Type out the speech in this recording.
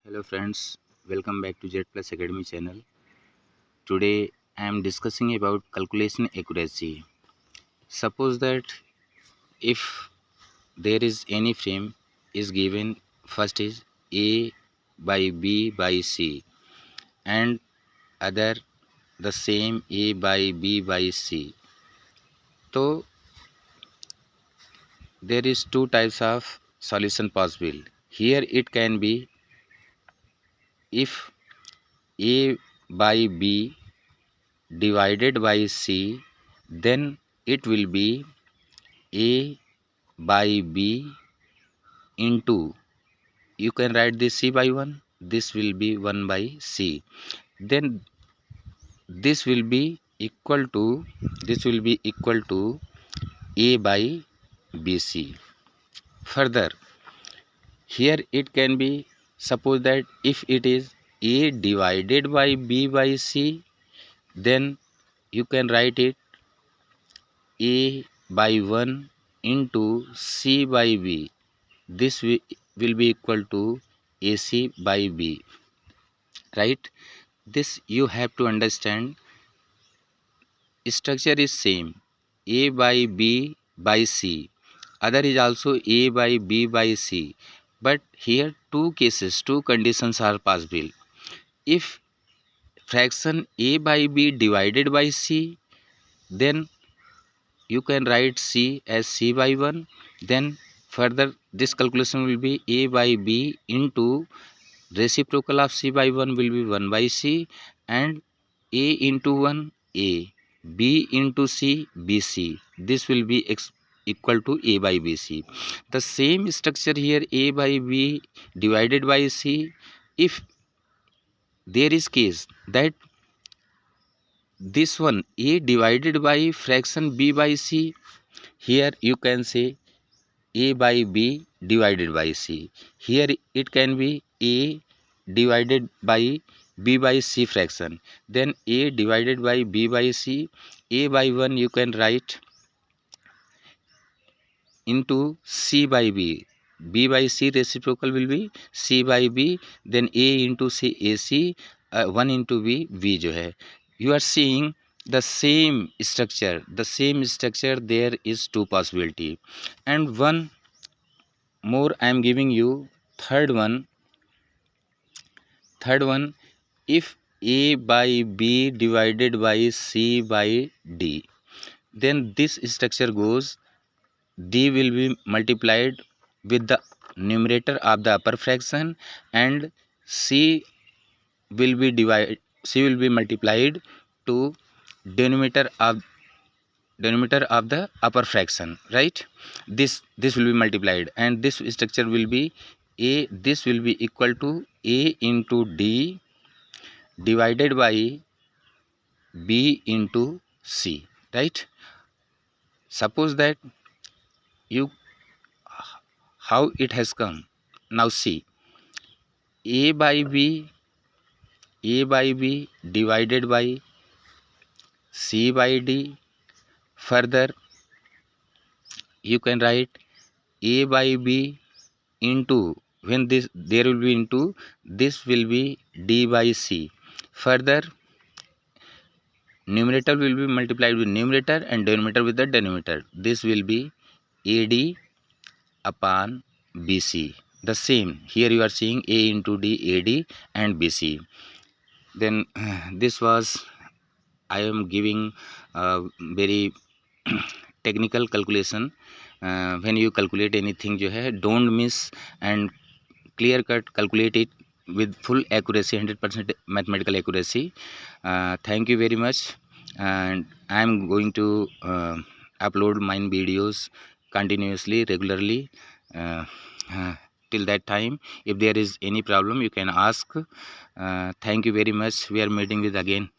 Hello friends, welcome back to Z Plus Academy channel. Today I am discussing about calculation accuracy. Suppose that if there is any frame is given, first is A by B by C and other the same A by B by C. So there is two types of solution possible. Here it can be if A by B divided by C, then it will be A by B into, you can write this C by 1, this will be 1 by C, then this will be equal to A by BC. Further, here it can be, suppose that if it is A divided by B by C, then you can write it A by 1 into C by B. This will be equal to AC by B, right? This you have to understand. Structure is same, A by B by C. Other is also A by B by C. But here two cases, two conditions are possible. If fraction A by B divided by C, then you can write C as C by 1. Then further this calculation will be A by B into reciprocal of C by 1 will be 1 by C, and A into 1 A, B into C BC. This will be equal to A by BC. The same structure here, A by B divided by C. If there is case that this one A divided by fraction B by C, here you can say A by B divided by C. Here it can be A divided by B by C fraction. Then A divided by B by C. A by 1 you can write into C by B. B by C reciprocal will be C by B. Then A into C AC. 1 into B V जो है. You are seeing the same structure. The same structure, there is two possibility. And one more I am giving you. Third one, if A by B divided by C by D, then this structure goes, D will be multiplied with the numerator of the upper fraction and C will be multiplied to denominator of the upper fraction, right? This will be multiplied, and this structure will be A, this will be equal to A into D divided by B into C, right? Suppose that you, how it has come. Now see, A by B divided by C by D. Further you can write A by B into, when this there will be into, this will be D by C. Further numerator will be multiplied with numerator and denominator with the denominator. This will be AD upon BC. The same here you are seeing A into D, AD and BC. Then this was, I am giving very technical calculation. When you calculate anything जो है, don't miss and clear cut calculate it with full accuracy, 100% mathematical accuracy. Thank you very much, and I am going to upload my videos continuously, regularly. Till that time, if there is any problem, you can ask. Thank you very much. We are meeting with again.